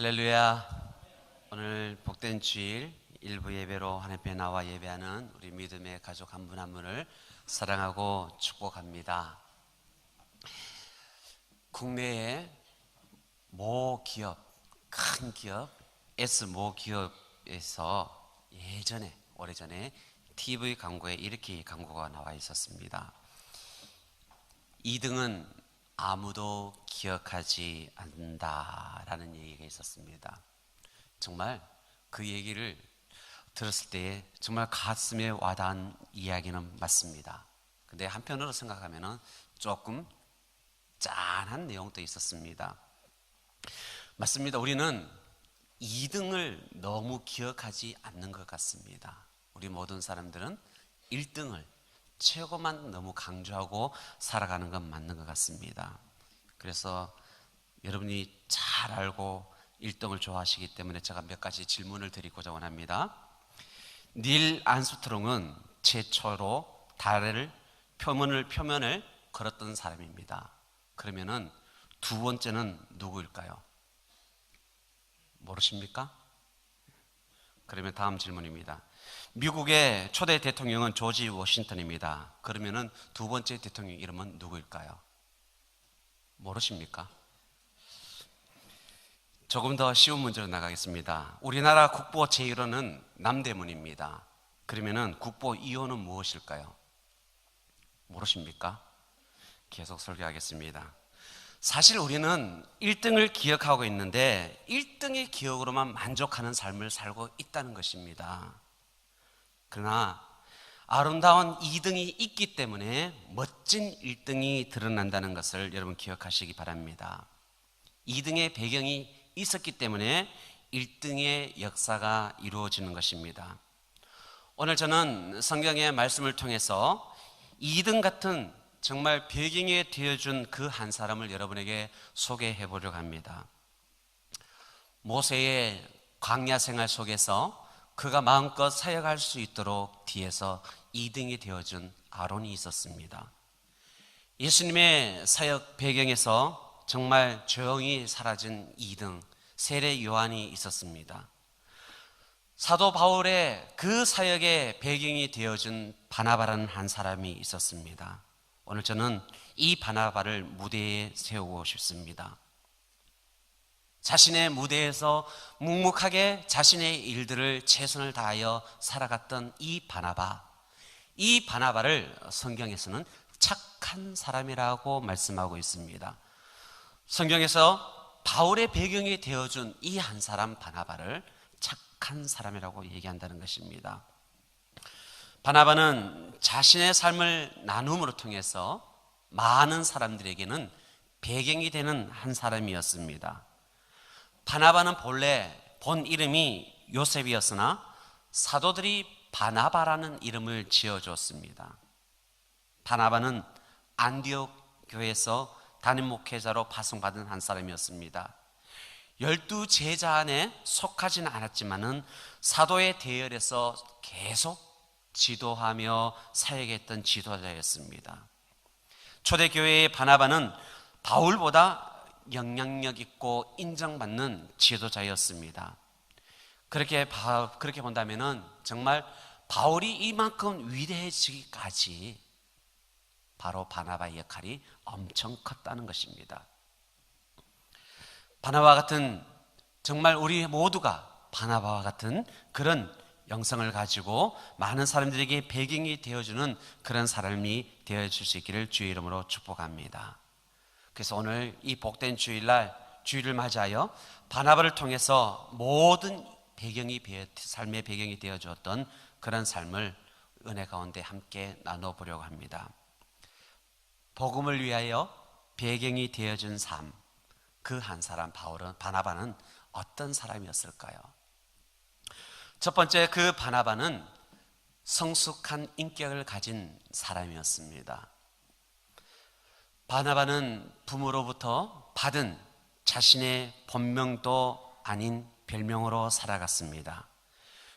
할렐루야. 오늘 복된 주일 일부 예배로 하나님께 나와 예배하는 우리 믿음의 가족 한 분 한 분을 사랑하고 축복합니다. 국내의 모 기업, 큰 기업, S모 기업에서 오래전에 TV 광고에 이렇게 광고가 나와 있었습니다. 2등은 아무도 기억하지 않는다라는 얘기가 있었습니다. 정말 그 얘기를 들었을 때 정말 가슴에 와닿은 이야기는 맞습니다. 근데 한편으로 생각하면 조금 짠한 내용도 있었습니다. 맞습니다. 우리는 2등을 너무 기억하지 않는 것 같습니다. 우리 모든 사람들은 1등을 최고만 너무 강조하고 살아가는 건 맞는 것 같습니다. 그래서 여러분이 잘 알고 1등을 좋아하시기 때문에 제가 몇 가지 질문을 드리고자 원합니다. 닐 암스트롱은 최초로 달을 표면을 걸었던 사람입니다. 그러면은 두 번째는 누구일까요? 모르십니까? 그러면 다음 질문입니다. 미국의 초대 대통령은 조지 워싱턴입니다. 그러면은 두 번째 대통령 이름은 누구일까요? 모르십니까? 조금 더 쉬운 문제로 나가겠습니다. 우리나라 국보 제1호는 남대문입니다. 그러면은 국보 2호는 무엇일까요? 모르십니까? 계속 설교하겠습니다. 사실 우리는 1등을 기억하고 있는데 1등의 기억으로만 만족하는 삶을 살고 있다는 것입니다. 그러나 아름다운 2등이 있기 때문에 멋진 1등이 드러난다는 것을 여러분 기억하시기 바랍니다. 2등의 배경이 있었기 때문에 1등의 역사가 이루어지는 것입니다. 오늘 저는 성경의 말씀을 통해서 2등 같은 정말 배경이 되어준 그 한 사람을 여러분에게 소개해 보려고 합니다. 모세의 광야 생활 속에서 그가 마음껏 사역할 수 있도록 뒤에서 2등이 되어준 아론이 있었습니다. 예수님의 사역 배경에서 정말 조용히 사라진 2등 세례 요한이 있었습니다. 사도 바울의 그 사역의 배경이 되어준 바나바라는 한 사람이 있었습니다. 오늘 저는 이 바나바를 무대에 세우고 싶습니다. 자신의 무대에서 묵묵하게 자신의 일들을 최선을 다하여 살아갔던 이 바나바를 성경에서는 착한 사람이라고 말씀하고 있습니다. 성경에서 바울의 배경이 되어준 이 한 사람 바나바를 착한 사람이라고 얘기한다는 것입니다. 바나바는 자신의 삶을 나눔으로 통해서 많은 사람들에게는 배경이 되는 한 사람이었습니다. 바나바는 본래 본 이름이 요셉이었으나 사도들이 바나바라는 이름을 지어줬습니다. 바나바는 안디옥 교회에서 담임 목회자로 파송받은 한 사람이었습니다. 12 제자 안에 속하지는 않았지만은 사도의 대열에서 계속 지도하며 사역했던 지도자였습니다. 초대교회의 바나바는 바울보다 영향력 있고 인정받는 지도자였습니다. 그렇게 본다면은 정말 바울이 이만큼 위대해지기까지 바로 바나바의 역할이 엄청 컸다는 것입니다. 바나바와 같은 정말 우리 모두가 바나바와 같은 그런 영성을 가지고 많은 사람들에게 배경이 되어주는 그런 사람이 되어줄 수 있기를 주의 이름으로 축복합니다. 그래서 오늘 이 복된 주일날 주일을 맞이하여 바나바를 통해서 모든 삶의 배경이 되어주었던 그런 삶을 은혜 가운데 함께 나눠보려고 합니다. 복음을 위하여 배경이 되어준 삶, 그 한 사람 바나바는 어떤 사람이었을까요? 첫 번째, 그 바나바는 성숙한 인격을 가진 사람이었습니다. 바나바는 부모로부터 받은 자신의 본명도 아닌 별명으로 살아갔습니다.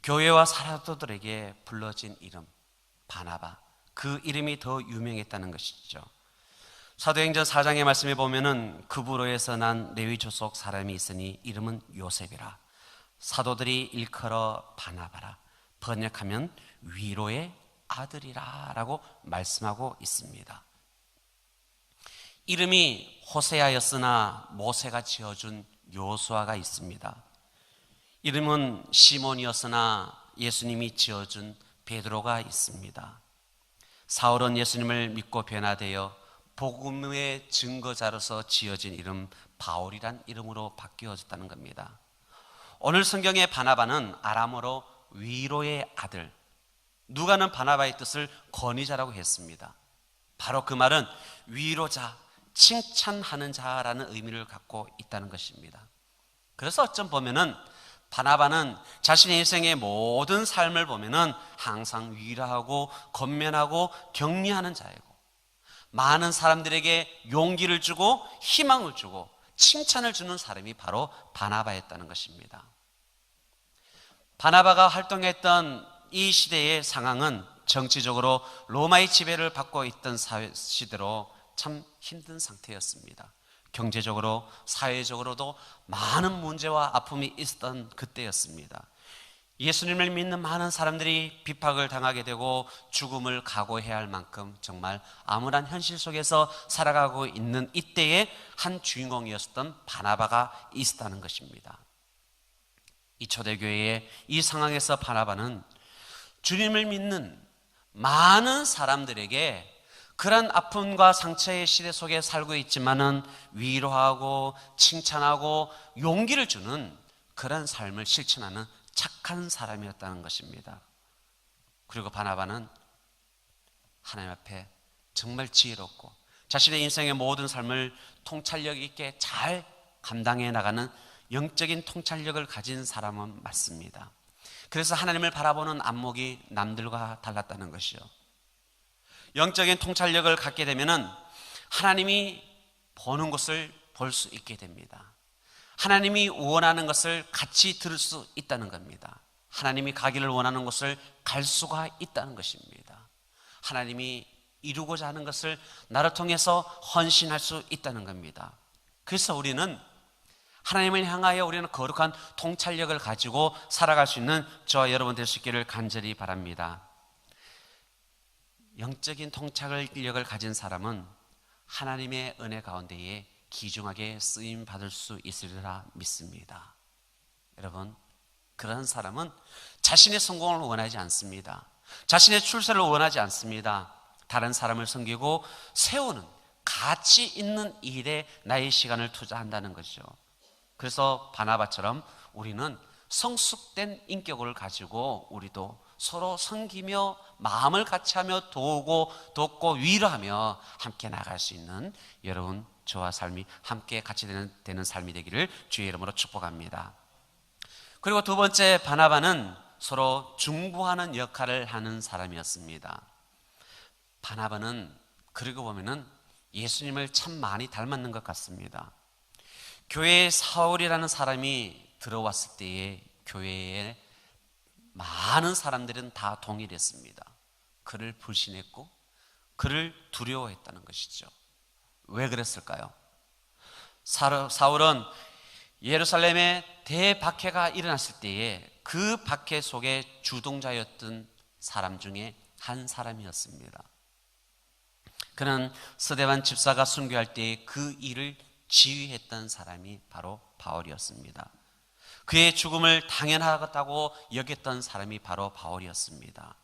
교회와 사도들에게 불러진 이름 바나바, 그 이름이 더 유명했다는 것이죠. 사도행전 4장의 말씀에 보면은 그부로에서 난 레위 족속 사람이 있으니 이름은 요셉이라. 사도들이 일컬어 바나바라. 번역하면 위로의 아들이라 라고 말씀하고 있습니다. 이름이 호세아였으나 모세가 지어준 요수아가 있습니다. 이름은 시몬이었으나 예수님이 지어준 베드로가 있습니다. 사울은 예수님을 믿고 변화되어 복음의 증거자로서 지어진 이름 바울이란 이름으로 바뀌어졌다는 겁니다. 오늘 성경의 바나바는 아람어로 위로의 아들, 누가는 바나바의 뜻을 권위자라고 했습니다. 바로 그 말은 위로자, 칭찬하는 자라는 의미를 갖고 있다는 것입니다. 그래서 어쩜 보면은 바나바는 자신의 인생의 모든 삶을 보면은 항상 위로하고 권면하고 격려하는 자이고, 많은 사람들에게 용기를 주고 희망을 주고 칭찬을 주는 사람이 바로 바나바였다는 것입니다. 바나바가 활동했던 이 시대의 상황은 정치적으로 로마의 지배를 받고 있던 시대로 참 힘든 상태였습니다. 경제적으로 사회적으로도 많은 문제와 아픔이 있었던 그때였습니다. 예수님을 믿는 많은 사람들이 비박을 당하게 되고 죽음을 각오해야 할 만큼 정말 암울한 현실 속에서 살아가고 있는 이때에 한 주인공이었던 바나바가 있었다는 것입니다. 이 초대교회의 이 상황에서 바나바는 주님을 믿는 많은 사람들에게 그런 아픔과 상처의 시대 속에 살고 있지만은 위로하고 칭찬하고 용기를 주는 그런 삶을 실천하는 착한 사람이었다는 것입니다. 그리고 바나바는 하나님 앞에 정말 지혜롭고 자신의 인생의 모든 삶을 통찰력 있게 잘 감당해 나가는 영적인 통찰력을 가진 사람은 맞습니다. 그래서 하나님을 바라보는 안목이 남들과 달랐다는 것이요. 영적인 통찰력을 갖게 되면은 하나님이 보는 것을 볼 수 있게 됩니다. 하나님이 원하는 것을 같이 들을 수 있다는 겁니다. 하나님이 가기를 원하는 곳을 갈 수가 있다는 것입니다. 하나님이 이루고자 하는 것을 나를 통해서 헌신할 수 있다는 겁니다. 그래서 우리는 하나님을 향하여 우리는 거룩한 통찰력을 가지고 살아갈 수 있는 저와 여러분 될 수 있기를 간절히 바랍니다. 영적인 통찰력을 가진 사람은 하나님의 은혜 가운데에 귀중하게 쓰임 받을 수 있으리라 믿습니다. 여러분, 그런 사람은 자신의 성공을 원하지 않습니다. 자신의 출세를 원하지 않습니다. 다른 사람을 섬기고 세우는 가치 있는 일에 나의 시간을 투자한다는 것이죠. 그래서 바나바처럼 우리는 성숙된 인격을 가지고 우리도 서로 섬기며 마음을 같이하며 돕고 위로하며 함께 나갈 수 있는 여러분 저와 삶이 함께 같이 되는 삶이 되기를 주의 이름으로 축복합니다. 그리고 두 번째, 바나바는 서로 중보하는 역할을 하는 사람이었습니다. 바나바는 그러고 보면은 예수님을 참 많이 닮았는 것 같습니다. 교회에 사울이라는 사람이 들어왔을 때에 교회에 많은 사람들은 다 동일했습니다. 그를 불신했고 그를 두려워했다는 것이죠. 왜 그랬을까요? 사울은 예루살렘에 대박해가 일어났을 때에 그 박해 속에 주동자였던 사람 중에 한 사람이었습니다. 그는 스데반 집사가 순교할 때 그 일을 지휘했던 사람이 바로 바울이었습니다. 그의 죽음을 당연하다고 여겼던 사람이 바로 바울이었습니다.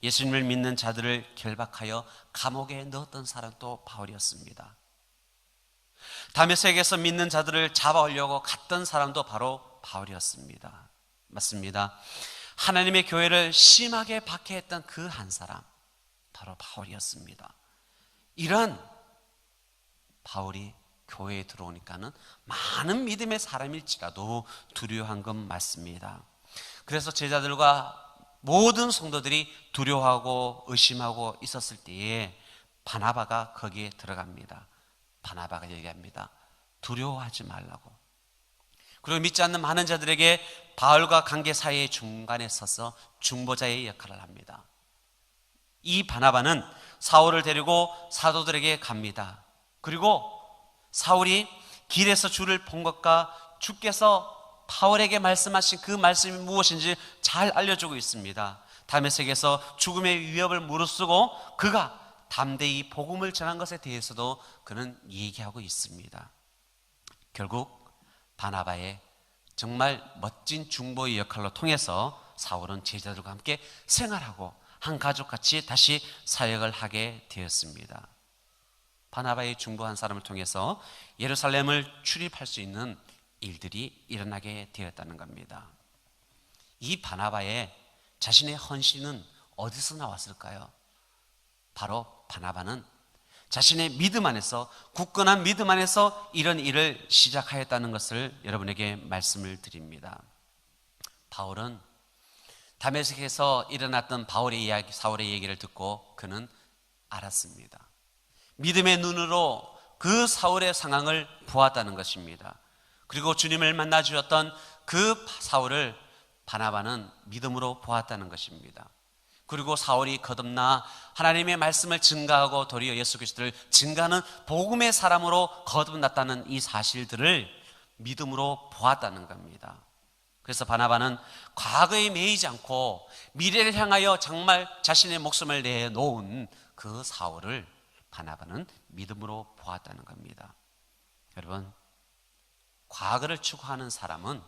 예수님을 믿는 자들을 결박하여 감옥에 넣었던 사람도 바울이었습니다. 다메섹에서 믿는 자들을 잡아오려고 갔던 사람도 바로 바울이었습니다. 맞습니다. 하나님의 교회를 심하게 박해했던 그 한 사람, 바로 바울이었습니다. 이런 바울이 교회에 들어오니까는 많은 믿음의 사람일지라도 두려워한 건 맞습니다. 그래서 제자들과 모든 성도들이 두려워하고 의심하고 있었을 때에 바나바가 거기에 들어갑니다. 바나바가 얘기합니다. 두려워하지 말라고. 그리고 믿지 않는 많은 자들에게 바울과 관계 사이의 중간에 서서 중보자의 역할을 합니다. 이 바나바는 사울을 데리고 사도들에게 갑니다. 그리고 사울이 길에서 주를 본 것과 주께서 바울에게 말씀하신 그 말씀이 무엇인지 잘 알려주고 있습니다. 다메섹에서 죽음의 위협을 무릅쓰고 그가 담대히 복음을 전한 것에 대해서도 그는 얘기하고 있습니다. 결국 바나바의 정말 멋진 중보의 역할로 통해서 사울은 제자들과 함께 생활하고 한 가족같이 다시 사역을 하게 되었습니다. 바나바의 중보한 사람을 통해서 예루살렘을 출입할 수 있는 일들이 일어나게 되었다는 겁니다. 이 바나바의 자신의 헌신은 어디서 나왔을까요? 바로 바나바는 자신의 믿음 안에서, 굳건한 믿음 안에서 이런 일을 시작하였다는 것을 여러분에게 말씀을 드립니다. 바울은 다메섹에서 일어났던 바울의 이야기, 사울의 얘기를 듣고 그는 알았습니다. 믿음의 눈으로 그 사울의 상황을 보았다는 것입니다. 그리고 주님을 만나 주셨던 그 사울을 바나바는 믿음으로 보았다는 것입니다. 그리고 사울이 거듭나 하나님의 말씀을 증거하고 도리어 예수 그리스도를 증거하는 복음의 사람으로 거듭났다는 이 사실들을 믿음으로 보았다는 겁니다. 그래서 바나바는 과거에 매이지 않고 미래를 향하여 정말 자신의 목숨을 내놓은 그 사울을 바나바는 믿음으로 보았다는 겁니다. 여러분, 과거를 추구하는 사람은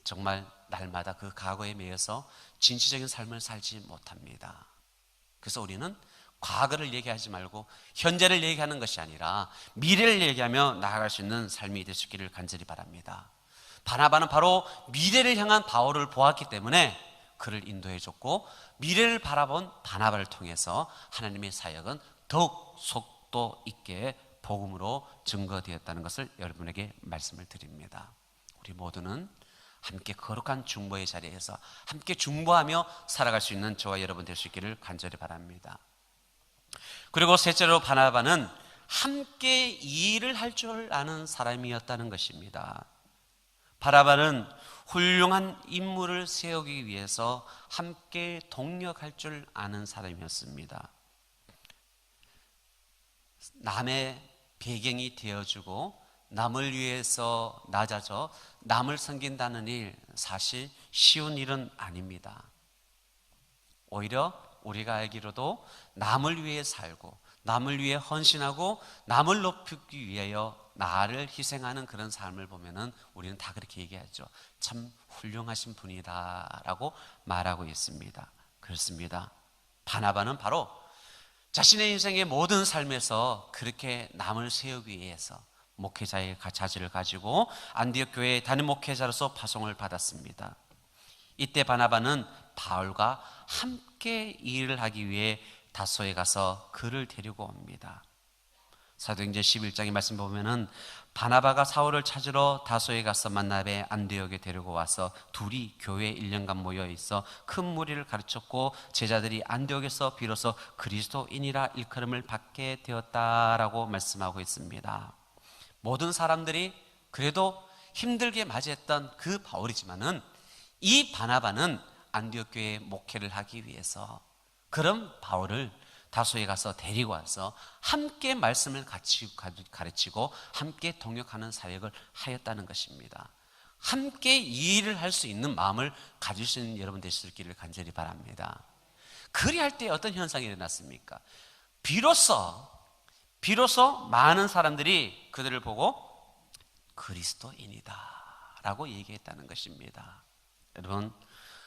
정말 날마다 그 과거에 매여서 진취적인 삶을 살지 못합니다. 그래서 우리는 과거를 얘기하지 말고 현재를 얘기하는 것이 아니라 미래를 얘기하며 나아갈 수 있는 삶이 될 수 있기를 간절히 바랍니다. 바나바는 바로 미래를 향한 바울을 보았기 때문에 그를 인도해 줬고, 미래를 바라본 바나바를 통해서 하나님의 사역은 더욱 속도 있게 복음으로 증거되었다는 것을 여러분에게 말씀을 드립니다. 우리 모두는 함께 거룩한 중보의 자리에서 함께 중보하며 살아갈 수 있는 저와 여러분 될 수 있기를 간절히 바랍니다. 그리고 셋째로 바나바는 함께 일을 할 줄 아는 사람이었다는 것입니다. 바나바는 훌륭한 인물을 세우기 위해서 함께 동력할 줄 아는 사람이었습니다. 남의 배경이 되어주고 남을 위해서 낮아져 남을 섬긴다는 일, 사실 쉬운 일은 아닙니다. 오히려 우리가 알기로도 남을 위해 살고 남을 위해 헌신하고 남을 높이기 위하여 나를 희생하는 그런 삶을 보면은 우리는 다 그렇게 얘기하죠. 참 훌륭하신 분이다 라고 말하고 있습니다. 그렇습니다. 바나바는 바로 자신의 인생의 모든 삶에서 그렇게 남을 세우기 위해서 목회자의 자질을 가지고 안디옥 교회의 담임 목회자로서 파송을 받았습니다. 이때 바나바는 바울과 함께 일을 하기 위해 다소에 가서 그를 데리고 옵니다. 사도행전 11장의 말씀 보면은 바나바가 사울을 찾으러 다소에 가서 만나뵈 안디옥에 데리고 와서 둘이 교회에 1년간 모여 있어 큰 무리를 가르쳤고 제자들이 안디옥에서 비로소 그리스도인이라 일컬음을 받게 되었다라고 말씀하고 있습니다. 모든 사람들이 그래도 힘들게 맞이했던 그 바울이지만은 이 바나바는 안디옥 교회에 목회를 하기 위해서 그런 바울을 다소에 가서 데리고 와서 함께 말씀을 같이 가르치고 함께 동역하는 사역을 하였다는 것입니다. 함께 이 일을 할 수 있는 마음을 가질 수 있는 여러분 되시기를 간절히 바랍니다. 그리할 때 어떤 현상이 일어났습니까? 비로소 많은 사람들이 그들을 보고 그리스도인이다 라고 얘기했다는 것입니다. 여러분,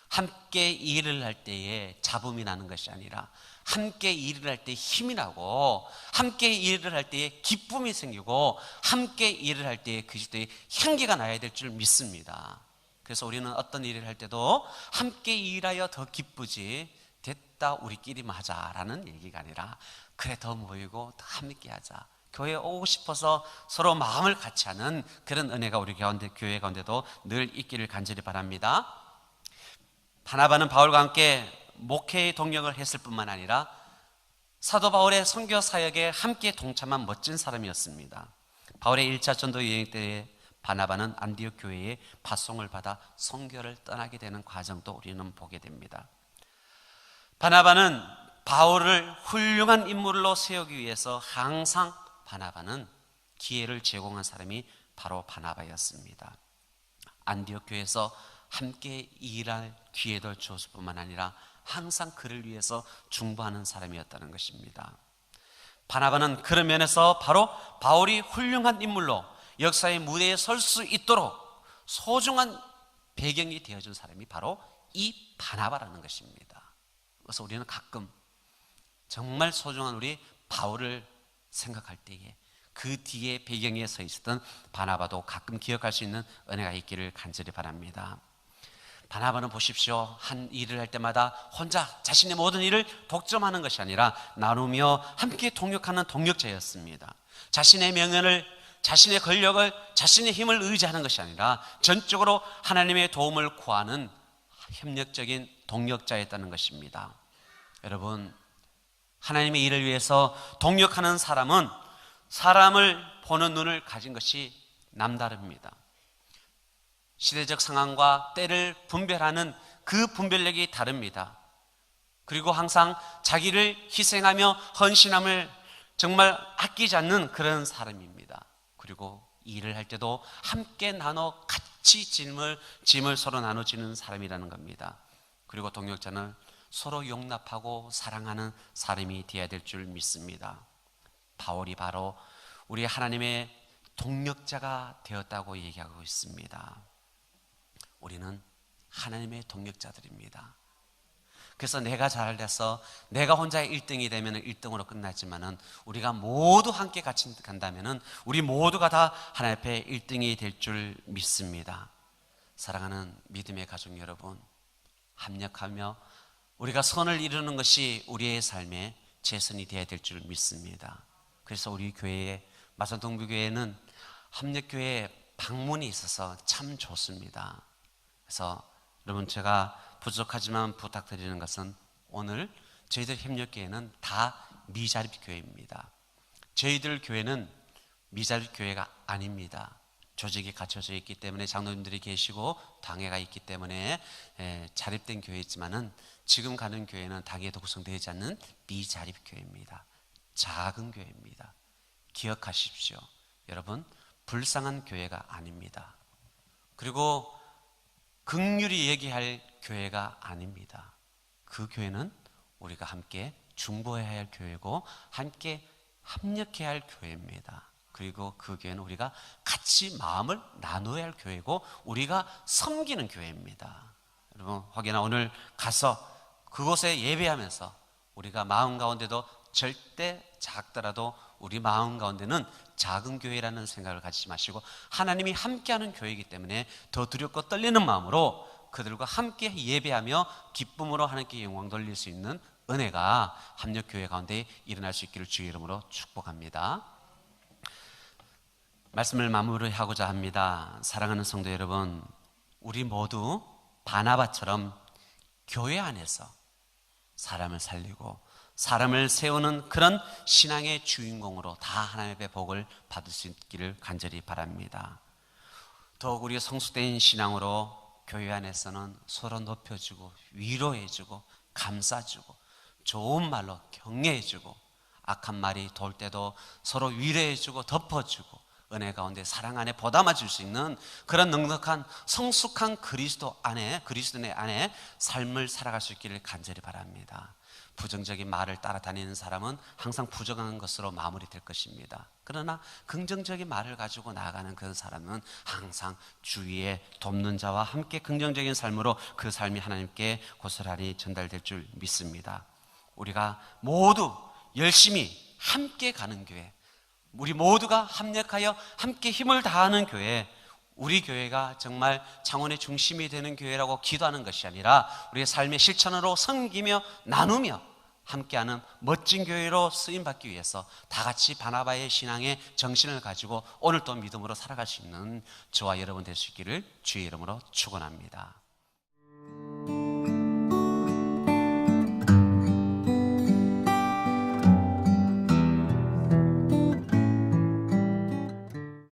함께 일을 할 때에 잡음이 나는 것이 아니라 함께 일을 할 때 힘이 나고 함께 일을 할 때에 기쁨이 생기고 함께 일을 할 때에 그리스도의 향기가 나야 될 줄 믿습니다. 그래서 우리는 어떤 일을 할 때도 함께 일하여 더 기쁘지 됐다 우리끼리만 하자라는 얘기가 아니라 그래 더 모이고 더 함께 하자, 교회에 오고 싶어서 서로 마음을 같이 하는 그런 은혜가 우리 가운데, 교회 가운데도 늘 있기를 간절히 바랍니다. 바나바는 바울과 함께 목회의 동역을 했을 뿐만 아니라 사도 바울의 선교 사역에 함께 동참한 멋진 사람이었습니다. 바울의 1차 전도 여행 때 바나바는 안디옥 교회에 파송을 받아 선교를 떠나게 되는 과정도 우리는 보게 됩니다. 바나바는 바울을 훌륭한 인물로 세우기 위해서 항상 바나바는 기회를 제공한 사람이 바로 바나바였습니다. 안디옥 교회에서 함께 일할 기회도 주었을 뿐만 아니라 항상 그를 위해서 중보하는 사람이었다는 것입니다. 바나바는 그런 면에서 바로 바울이 훌륭한 인물로 역사의 무대에 설 수 있도록 소중한 배경이 되어준 사람이 바로 이 바나바라는 것입니다. 그래서 우리는 가끔 정말 소중한 우리 바울을 생각할 때에 그 뒤에 배경에 서 있었던 바나바도 가끔 기억할 수 있는 은혜가 있기를 간절히 바랍니다. 바나바는 보십시오. 한 일을 할 때마다 혼자 자신의 모든 일을 독점하는 것이 아니라 나누며 함께 동력하는 동력자였습니다. 자신의 명예를, 자신의 권력을, 자신의 힘을 의지하는 것이 아니라 전적으로 하나님의 도움을 구하는 협력적인 동력자였다는 것입니다. 여러분, 하나님의 일을 위해서 동력하는 사람은 사람을 보는 눈을 가진 것이 남다릅니다. 시대적 상황과 때를 분별하는 그 분별력이 다릅니다. 그리고 항상 자기를 희생하며 헌신함을 정말 아끼지 않는 그런 사람입니다. 그리고 일을 할 때도 함께 나눠 같이 짐을 서로 나눠지는 사람이라는 겁니다. 그리고 동력자는 서로 용납하고 사랑하는 사람이 되어야 될 줄 믿습니다. 바울이 바로 우리 하나님의 동력자가 되었다고 얘기하고 있습니다. 우리는 하나님의 동력자들입니다. 그래서 내가 잘 돼서 내가 혼자 1등이 되면 1등으로 끝나지만은 우리가 모두 함께 같이 간다면은 우리 모두가 다 하나님 앞에 1등이 될 줄 믿습니다. 사랑하는 믿음의 가족 여러분, 합력하며 우리가 선을 이루는 것이 우리의 삶의 최선이 되어야 될 줄 믿습니다. 그래서 우리 교회에, 마산동부교회는 합력교회 방문이 있어서 참 좋습니다. 그래서 여러분, 제가 부족하지만 부탁드리는 것은 오늘 저희들 협력교회는 다 미자립 교회입니다. 저희들 교회는 미자립 교회가 아닙니다. 조직이 갖춰져 있기 때문에 장로님들이 계시고 당회가 있기 때문에 자립된 교회이지만은 지금 가는 교회는 당회도 구성되지 않는 미자립 교회입니다. 작은 교회입니다. 기억하십시오. 여러분, 불쌍한 교회가 아닙니다. 그리고 긍휼히 얘기할 교회가 아닙니다. 그 교회는 우리가 함께 중보해야 할 교회고 함께 합력해야 할 교회입니다. 그리고 그 교회는 우리가 같이 마음을 나눠야 할 교회고 우리가 섬기는 교회입니다. 여러분, 혹여나 오늘 가서 그곳에 예배하면서 우리가 마음 가운데도 절대 작더라도 우리 마음 가운데는 작은 교회라는 생각을 가지지 마시고 하나님이 함께하는 교회이기 때문에 더 두렵고 떨리는 마음으로 그들과 함께 예배하며 기쁨으로 하나님께 영광 돌릴 수 있는 은혜가 합력교회 가운데 일어날 수 있기를 주의 이름으로 축복합니다. 말씀을 마무리하고자 합니다. 사랑하는 성도 여러분, 우리 모두 바나바처럼 교회 안에서 사람을 살리고 사람을 세우는 그런 신앙의 주인공으로 다 하나님의 복을 받을 수 있기를 간절히 바랍니다. 더욱 우리 성숙된 신앙으로 교회 안에서는 서로 높여주고 위로해주고 감싸주고 좋은 말로 격려해주고 악한 말이 돌 때도 서로 위로해주고 덮어주고 은혜 가운데 사랑 안에 보담아줄 수 있는 그런 넉넉한 성숙한 그리스도인의 안에 삶을 살아갈 수 있기를 간절히 바랍니다. 부정적인 말을 따라다니는 사람은 항상 부정한 것으로 마무리될 것입니다. 그러나 긍정적인 말을 가지고 나아가는 그런 사람은 항상 주위에 돕는 자와 함께 긍정적인 삶으로 그 삶이 하나님께 고스란히 전달될 줄 믿습니다. 우리가 모두 열심히 함께 가는 교회, 우리 모두가 합력하여 함께 힘을 다하는 교회, 우리 교회가 정말 창원의 중심이 되는 교회라고 기도하는 것이 아니라 우리의 삶의 실천으로 섬기며 나누며 함께하는 멋진 교회로 쓰임받기 위해서 다 같이 바나바의 신앙의 정신을 가지고 오늘 또 믿음으로 살아갈 수 있는 저와 여러분 될 수 있기를 주의 이름으로 축원합니다.